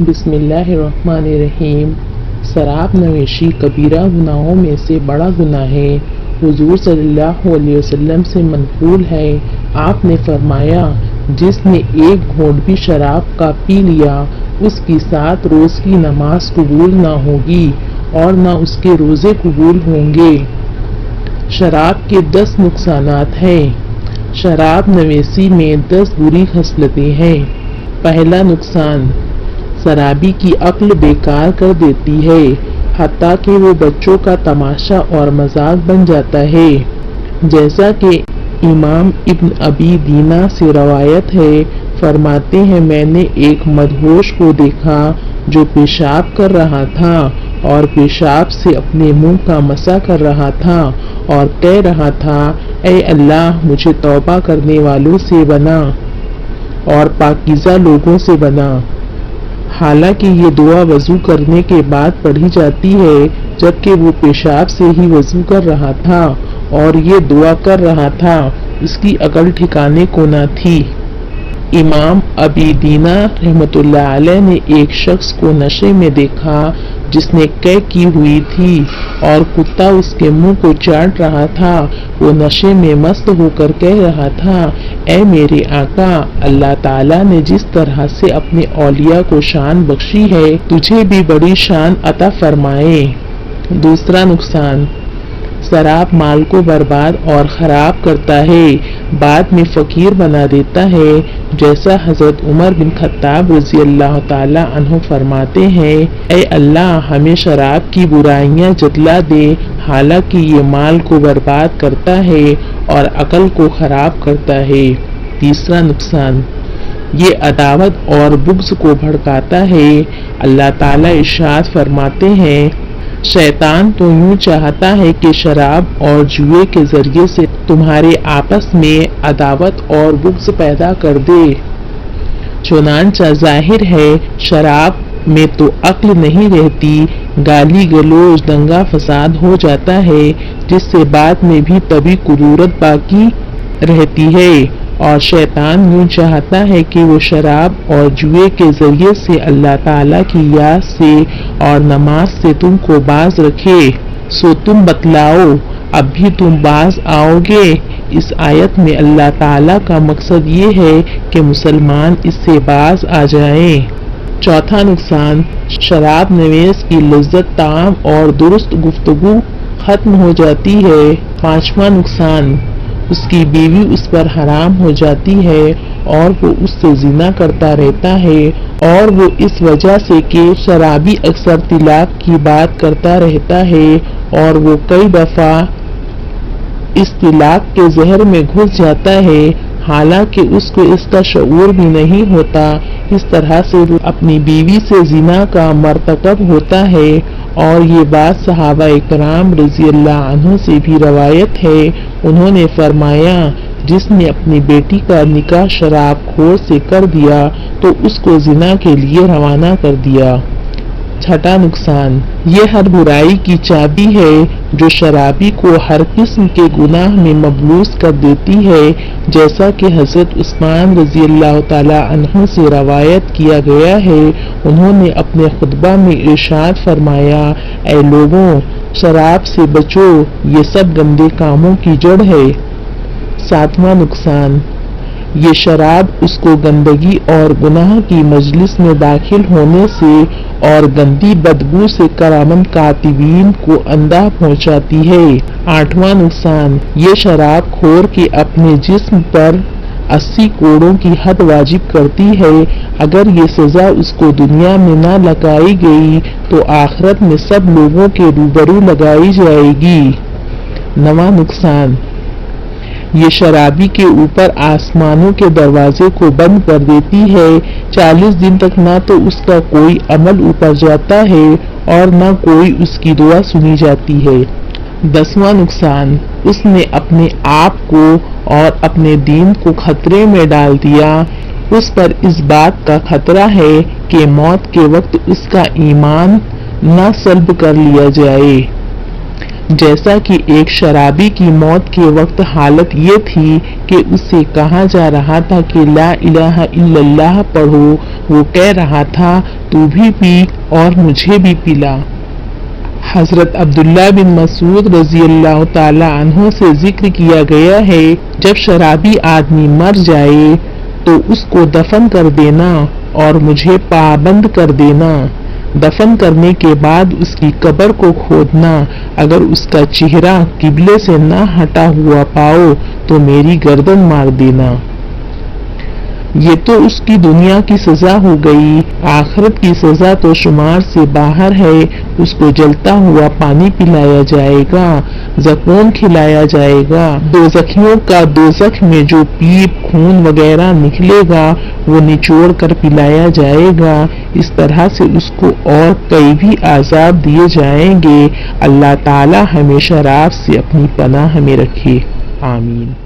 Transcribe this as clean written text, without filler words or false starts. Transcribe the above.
بسم اللہ الرحمن الرحیم۔ شراب نوشی کبیرہ گناہوں میں سے بڑا گناہ ہے۔ حضور صلی اللہ علیہ وسلم سے منقول ہے، آپ نے فرمایا، جس نے ایک گھونٹ بھی شراب کا پی لیا اس کی 7 روز کی نماز قبول نہ ہوگی اور نہ اس کے روزے قبول ہوں گے۔ شراب کے 10 نقصانات ہیں۔ شراب نوشی میں 10 بری خصلتیں ہیں۔ پہلا نقصان، شرابی کی عقل بیکار کر دیتی ہے، حتیٰ کہ وہ بچوں کا تماشا اور مذاق بن جاتا ہے۔ جیسا کہ امام ابن ابی دینا سے روایت ہے، فرماتے ہیں، میں نے ایک مدہوش کو دیکھا جو پیشاب کر رہا تھا اور پیشاب سے اپنے منہ کا مسح کر رہا تھا اور کہہ رہا تھا، اے اللہ، مجھے توبہ کرنے والوں سے بنا اور پاکیزہ لوگوں سے بنا۔ حالانکہ یہ دعا وضو کرنے کے بعد پڑھی جاتی ہے، جبکہ وہ پیشاب سے ہی وضو کر رہا تھا اور یہ دعا کر رہا تھا، اس کی عقل ٹھکانے کو نہ تھی۔ امام ابی دینا رحمۃ اللہ علیہ نے ایک شخص کو نشے میں دیکھا جس نے قے کی ہوئی تھی اور کتا اس کے منہ کو چاٹ رہا تھا۔ وہ نشے میں مست ہو کر کہہ رہا تھا، اے میرے آقا، اللہ تعالیٰ نے جس طرح سے اپنے اولیاء کو شان بخشی ہے، تجھے بھی بڑی شان عطا فرمائے۔ دوسرا نقصان، شراب مال کو برباد اور خراب کرتا ہے، بعد میں فقیر بنا دیتا ہے، جیسا حضرت عمر بن خطاب رضی اللہ تعالی عنہ فرماتے ہیں، اے اللہ، ہمیں شراب کی برائیاں جتلا دے، حالانکہ یہ مال کو برباد کرتا ہے اور عقل کو خراب کرتا ہے۔ تیسرا نقصان، یہ عداوت اور بغض کو بھڑکاتا ہے۔ اللہ تعالی ارشاد فرماتے ہیں، شیطان تو یوں چاہتا ہے کہ شراب اور جوئے کے ذریعے سے تمہارے آپس میں عداوت اور بغض پیدا کر دے۔ چنانچہ ظاہر ہے شراب میں تو عقل نہیں رہتی، گالی گلوچ، دنگا فساد ہو جاتا ہے، جس سے بعد میں بھی طبی کدورت باقی رہتی ہے، اور شیطان یوں چاہتا ہے کہ وہ شراب اور جوئے کے ذریعے سے اللہ تعالیٰ کی یاد سے اور نماز سے تم کو باز رکھے۔ سو تم بتلاؤ، اب بھی تم باز آؤ گے؟ اس آیت میں اللہ تعالیٰ کا مقصد یہ ہے کہ مسلمان اس سے باز آ جائیں۔ چوتھا نقصان، شراب نویس کی لذت طعام اور درست گفتگو ختم ہو جاتی ہے۔ پانچواں نقصان، اس کی بیوی اس پر حرام ہو جاتی ہے اور وہ اس سے زنا کرتا رہتا ہے، اور وہ اس وجہ سے کہ شرابی اکثر طلاق کی بات کرتا رہتا ہے اور وہ کئی دفعہ اس طلاق کے زہر میں گھس جاتا ہے، حالانکہ اس کو اس کا شعور بھی نہیں ہوتا۔ اس طرح سے وہ اپنی بیوی سے زنا کا مرتکب ہوتا ہے، اور یہ بات صحابہ اکرام رضی اللہ عنہ سے بھی روایت ہے۔ انہوں نے فرمایا، جس نے اپنی بیٹی کا نکاح شراب خور سے کر دیا تو اس کو زنا کے لیے روانہ کر دیا۔ چھٹا نقصان، یہ ہر برائی کی چابی ہے جو شرابی کو ہر قسم کے گناہ میں مبلوس کر دیتی ہے، جیسا کہ حضرت عثمان رضی اللہ تعالی عنہ سے روایت کیا گیا ہے۔ انہوں نے اپنے خطبہ میں ارشاد فرمایا، اے لوگوں، شراب سے بچو، یہ سب گندے کاموں کی جڑ ہے۔ ساتواں نقصان، یہ شراب اس کو گندگی اور گناہ کی مجلس میں داخل ہونے سے اور گندی بدبو سے کرامت کاتبین کو اندھا پہنچاتی ہے۔ آٹھواں نقصان، یہ شراب خور کے اپنے جسم پر 80 کوڑوں کی حد واجب کرتی ہے۔ اگر یہ سزا اس کو دنیا میں نہ لگائی گئی تو آخرت میں سب لوگوں کے روبرو لگائی جائے گی۔ نواں نقصان، یہ شرابی کے اوپر آسمانوں کے دروازے کو بند کر دیتی ہے، 40 دن تک نہ تو اس کا کوئی عمل اوپر جاتا ہے اور نہ کوئی اس کی دعا سنی جاتی ہے۔ 10واں نقصان، اس نے اپنے آپ کو اور اپنے دین کو خطرے میں ڈال دیا، اس پر اس بات کا خطرہ ہے کہ موت کے وقت اس کا ایمان نہ سلب کر لیا جائے۔ جیسا کہ ایک شرابی کی موت کے وقت حالت یہ تھی کہ اسے کہا جا رہا تھا کہ لا الہ الا اللہ پڑھو، وہ کہہ رہا تھا تو بھی پی اور مجھے بھی پلا۔ حضرت عبداللہ بن مسعود رضی اللہ تعالی عنہ سے ذکر کیا گیا ہے، جب شرابی آدمی مر جائے تو اس کو دفن کر دینا اور مجھے پابند کر دینا۔ دفن کرنے کے بعد اس کی قبر کو کھودنا، اگر اس کا چہرہ قبلے سے نہ ہٹا ہوا پاؤ تو میری گردن مار دینا۔ یہ تو اس کی دنیا کی سزا ہو گئی، آخرت کی سزا تو شمار سے باہر ہے۔ اس کو جلتا ہوا پانی پلایا جائے گا، زقوم کھلایا جائے گا، دوزخیوں کا دوزخ میں جو پیپ خون وغیرہ نکلے گا وہ نچوڑ کر پلایا جائے گا۔ اس طرح سے اس کو اور کئی بھی عذاب دیے جائیں گے۔ اللہ تعالی ہمیں شراب سے اپنی پناہ میں رکھے، آمین۔